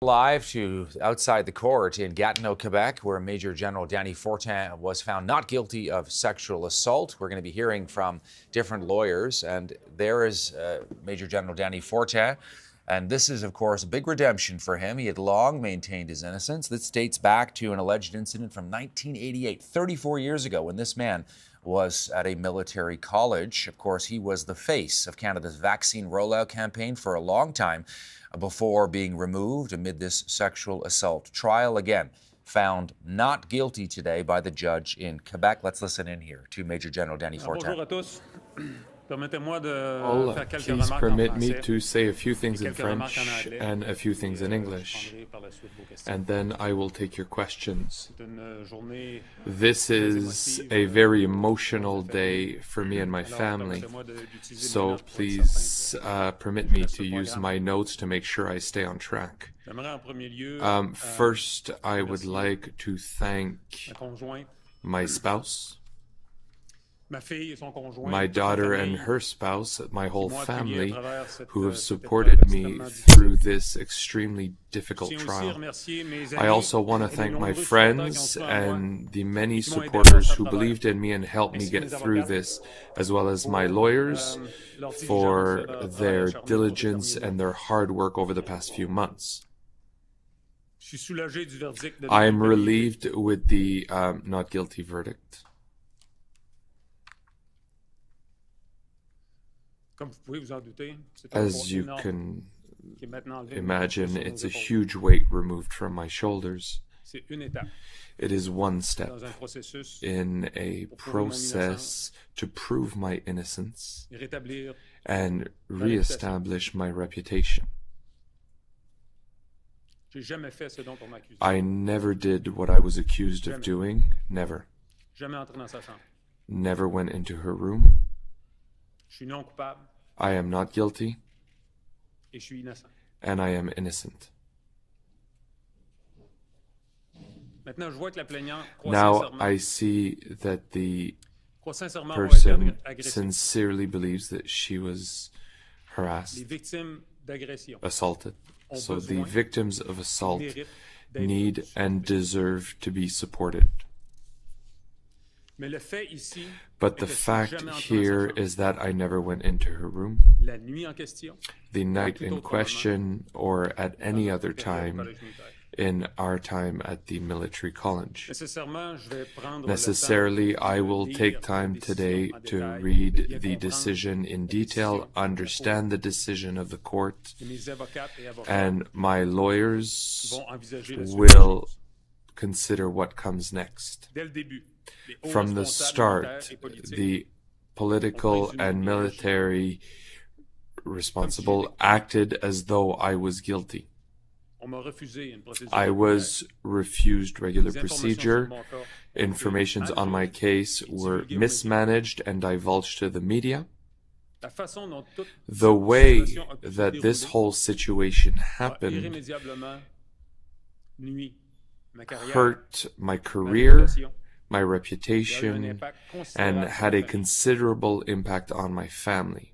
Live to outside the court in Gatineau, Quebec, where Major General Danny Fortin was found not guilty of sexual assault. We're going to be hearing from different lawyers, and there is Major General Danny Fortin. And this is, of course, a big redemption for him. He had long maintained his innocence. This dates back to an alleged incident from 1988, 34 years ago, when this man was at a military college. Of course, he was the face of Canada's vaccine rollout campaign for a long time before being removed amid this sexual assault trial. Again, found not guilty today by the judge in Quebec. Let's listen in here to Major General Danny Fortin. Bonjour à tous. Please permit me to say a few things in French and a few things in English, and then I will take your questions. This is a very emotional day for me and my family, so please permit me to use my notes to make sure I stay on track. First, I would like to thank my spouse, my daughter and her spouse, my whole family, who have supported me through this extremely difficult trial. I also want to thank my friends and the many supporters who believed in me and helped me get through this, as well as my lawyers for their diligence and their hard work over the past few months. I am relieved with the not guilty verdict. As you can imagine, it's a huge weight removed from my shoulders. It is one step in a process to prove my innocence and re-establish my reputation. I never did what I was accused of doing. Never. Never went into her room. I am not guilty, and I am innocent. Now I see that the person sincerely believes that she was harassed, assaulted. So the victims of assault need and deserve to be supported. But the fact here is that I never went into her room the night in question or at any other time in our time at the military college. Necessarily, I will take time today to read the decision in detail, understand the decision of the court, and my lawyers will consider what comes next. From the start, the political and military responsible acted as though I was guilty. I was refused regular procedure. Informations on my case were mismanaged and divulged to the media. The way that this whole situation happened hurt my career, my reputation, and had a considerable impact on my family.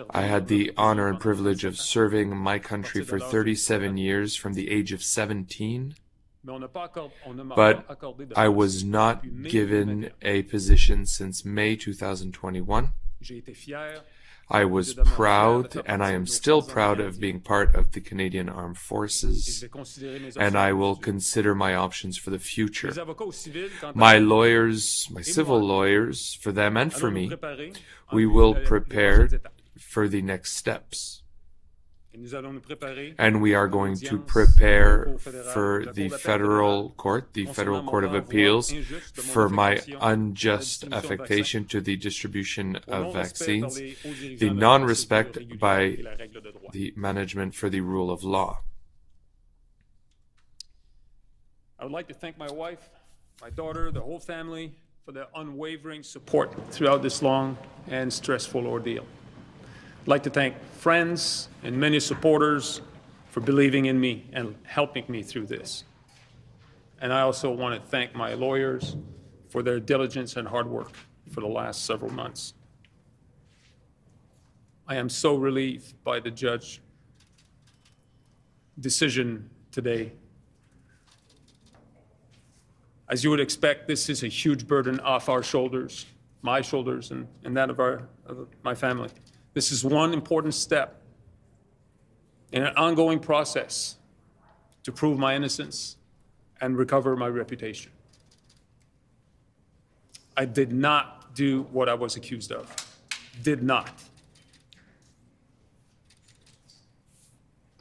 I had the honor and privilege of serving my country for 37 years from the age of 17, but I was not given a position since May 2021. I was proud, and I am still proud of being part of the Canadian Armed Forces, and I will consider my options for the future. My lawyers, my civil lawyers, for them and for me, we will prepare for the next steps. And we are going to prepare for the federal court, the Federal Court of Appeals, for my unjust affectation to the distribution of vaccines, the non-respect by the management for the rule of law. I would like to thank my wife, my daughter, the whole family for their unwavering support throughout this long and stressful ordeal. I'd like to thank friends and many supporters for believing in me and helping me through this. And I also want to thank my lawyers for their diligence and hard work for the last several months. I am so relieved by the judge decision today. As you would expect, this is a huge burden off our shoulders, my shoulders, and that of my family. This is one important step in an ongoing process to prove my innocence and recover my reputation. I did not do what I was accused of. Did not.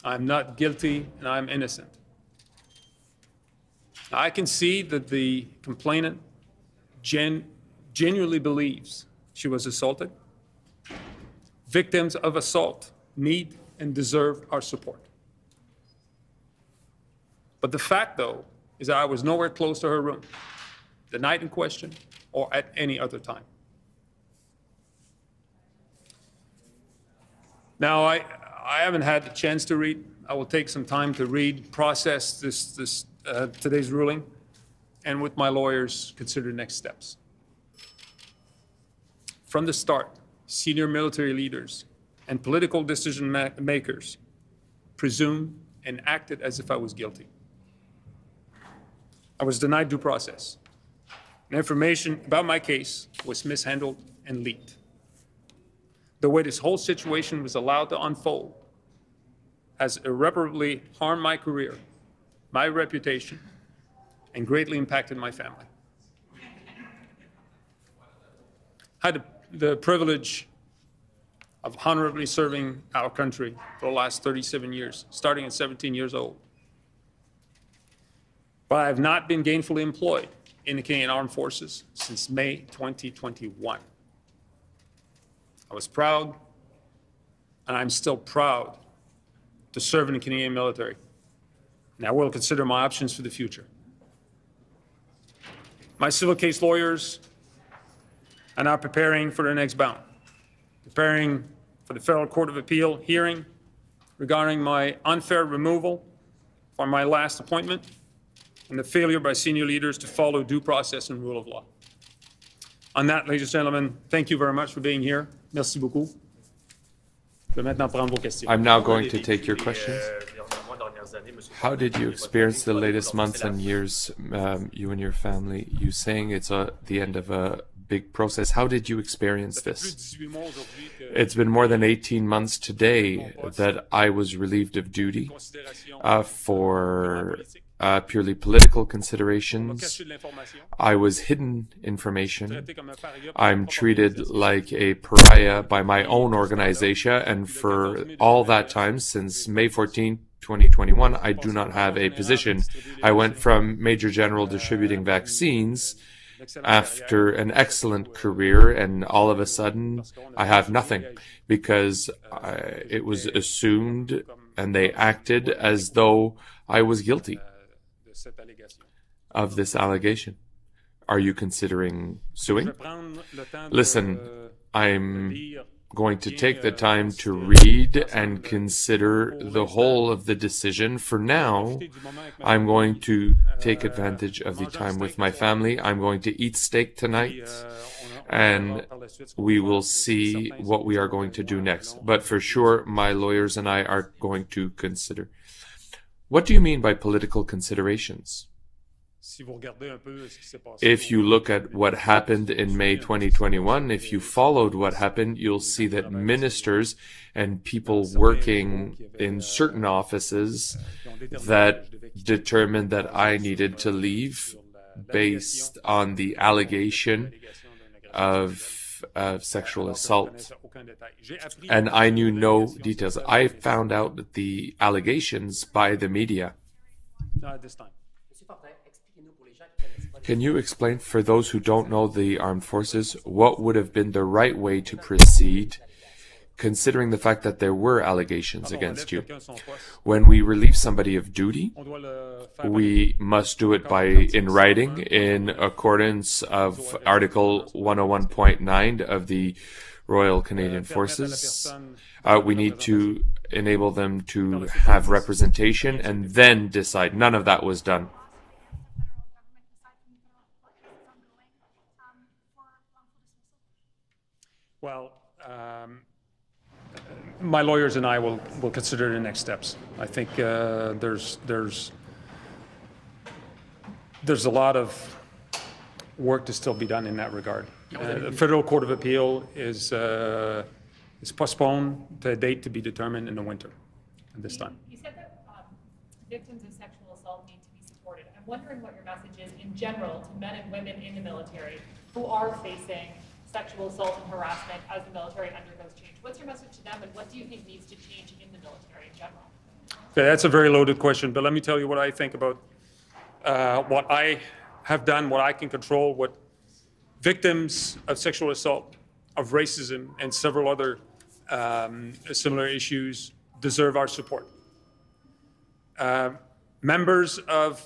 I'm not guilty and I'm innocent. I can see that the complainant genuinely believes she was assaulted. Victims of assault need and deserve our support. But the fact, though, is that I was nowhere close to her room the night in question or at any other time. Now, I haven't had the chance to read. I will take some time to read, process today's ruling, and with my lawyers, consider next steps. From the start, senior military leaders and political decision makers presumed and acted as if I was guilty. I was denied due process. And information about my case was mishandled and leaked. The way this whole situation was allowed to unfold has irreparably harmed my career, my reputation, and greatly impacted my family. I had the privilege of honorably serving our country for the last 37 years, starting at 17 years old. But I have not been gainfully employed in the Canadian Armed Forces since May 2021. I was proud, and I'm still proud, to serve in the Canadian military. And I will consider my options for the future. My civil case lawyers are now preparing for the next bout, preparing for the Federal Court of Appeal hearing regarding my unfair removal from my last appointment and the failure by senior leaders to follow due process and rule of law. On that, ladies and gentlemen, thank you very much for being here. Merci beaucoup. I'm now going to take your questions. How did you experience the latest months and years, you and your family? You saying it's the end of a big process. How did you experience this? It's been more than 18 months today that I was relieved of duty for purely political considerations. I was hidden information. I'm treated like a pariah by my own organization, and for all that time, since May 14, 2021, I do not have a position. I went from Major General distributing vaccines after an excellent career, and all of a sudden I have nothing because it was assumed and they acted as though I was guilty of this allegation. Are you considering suing? Listen, I'm going to take the time to read and consider the whole of the decision. For now, I'm going to take advantage of the time with my family. I'm going to eat steak tonight, and we will see what we are going to do next. But for sure, my lawyers and I are going to consider. What do you mean by political considerations? If you look at what happened in May 2021, if you followed what happened, you'll see that ministers and people working in certain offices that determined that I needed to leave based on the allegation of sexual assault. And I knew no details. I found out the allegations by the media. Can you explain, for those who don't know the armed forces, what would have been the right way to proceed, considering the fact that there were allegations against you? When we relieve somebody of duty, we must do it in writing, in accordance of Article 101.9 of the Royal Canadian Forces. We need to enable them to have representation and then decide. None of that was done. Well, my lawyers and I will consider the next steps. I think there's a lot of work to still be done in that regard. The Federal Court of Appeal is postponed to a date to be determined in the winter at this time. You said that victims of sexual assault need to be supported. I'm wondering what your message is in general to men and women in the military who are facing sexual assault and harassment as the military undergoes change. What's your message to them, and what do you think needs to change in the military in general? Okay, that's a very loaded question, but let me tell you what I think about what I have done, what I can control, what victims of sexual assault, of racism, and several other similar issues deserve our support. Members of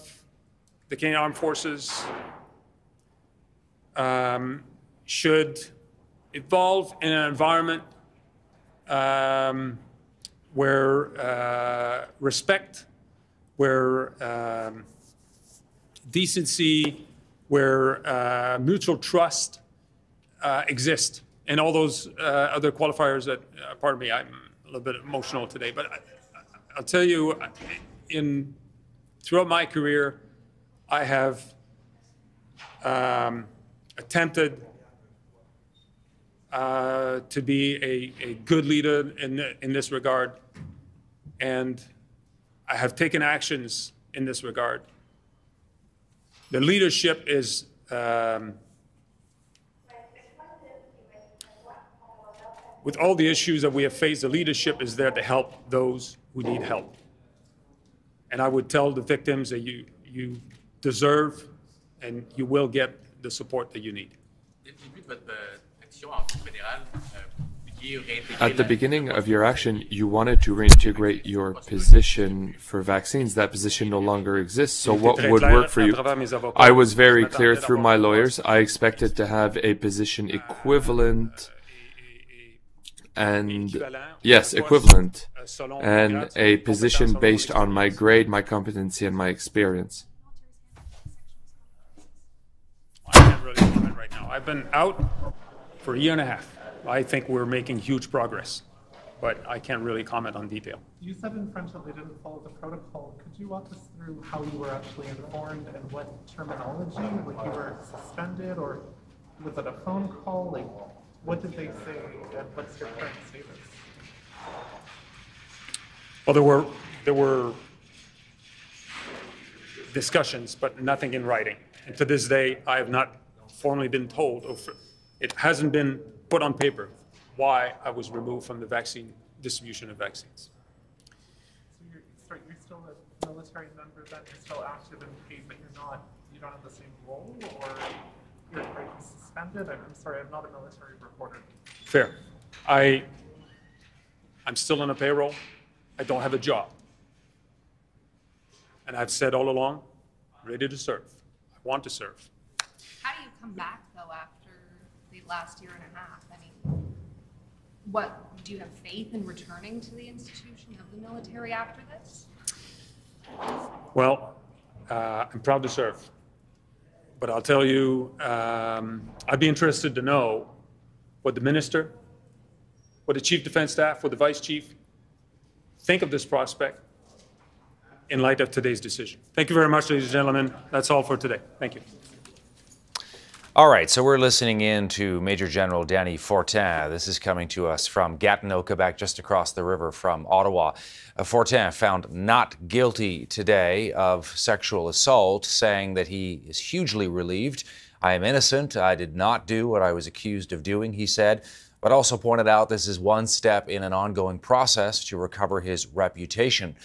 the Canadian Armed Forces should evolve in an environment where respect, where decency, where mutual trust exist, and all those other qualifiers that, pardon me, I'm a little bit emotional today, but I'll tell you, throughout my career, I have attempted to be a good leader in this regard, and I have taken actions in this regard. The leadership is with all the issues that we have faced, the leadership is there to help those who need help. And I would tell the victims that you deserve and you will get the support that you need. At the beginning of your action, you wanted to reintegrate your position for vaccines. That position no longer exists. So what would work for you? I was very clear through my lawyers. I expected to have a position equivalent and, yes, equivalent, and a position based on my grade, my competency, and my experience. I can't really comment right now. I've been out for a year and a half. I think we're making huge progress, but I can't really comment on detail. You said in French that they didn't follow the protocol. Could you walk us through how you were actually informed and what terminology? Like you were suspended, or was it a phone call? Like, what did they say, and what's your current status? Well, there were discussions, but nothing in writing. And to this day, I have not formally been told, or it hasn't been put on paper, why I was removed from the vaccine distribution of vaccines. So you're still a military member, then you're still active and paid, but you don't have the same role, or are you suspended? I'm sorry, I'm not a military reporter. Fair. I'm still on a payroll. I don't have a job. And I've said all along, ready to serve. I want to serve. How do you come back, though, after the last year and a half? I mean, do you have faith in returning to the institution of the military after this? Well, I'm proud to serve. But I'll tell you, I'd be interested to know what the minister, what the chief defense staff, what the vice chief think of this prospect in light of today's decision. Thank you very much, ladies and gentlemen. That's all for today. Thank you. All right, so we're listening in to Major General Danny Fortin. This is coming to us from Gatineau, Quebec, just across the river from Ottawa. Fortin found not guilty today of sexual assault, saying that he is hugely relieved. I am innocent. I did not do what I was accused of doing, he said, but also pointed out this is one step in an ongoing process to recover his reputation.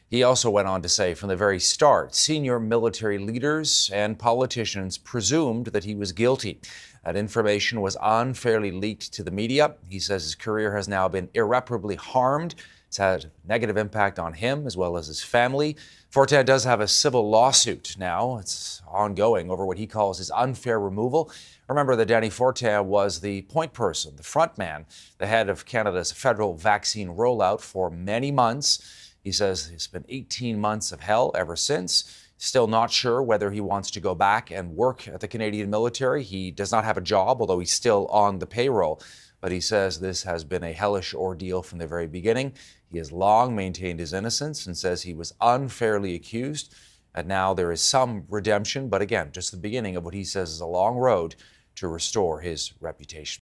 He also went on to say from the very start, senior military leaders and politicians presumed that he was guilty. That information was unfairly leaked to the media. He says his career has now been irreparably harmed. It's had a negative impact on him as well as his family. Fortin does have a civil lawsuit now. It's ongoing over what he calls his unfair removal. Remember that Danny Fortin was the point person, the front man, the head of Canada's federal vaccine rollout for many months. He says it's been 18 months of hell ever since. Still not sure whether he wants to go back and work at the Canadian military. He does not have a job, although he's still on the payroll. But but he says this has been a hellish ordeal from the very beginning. He has long maintained his innocence and says he was unfairly accused. And now there is some redemption, but again, just the beginning of what he says is a long road to restore his reputation.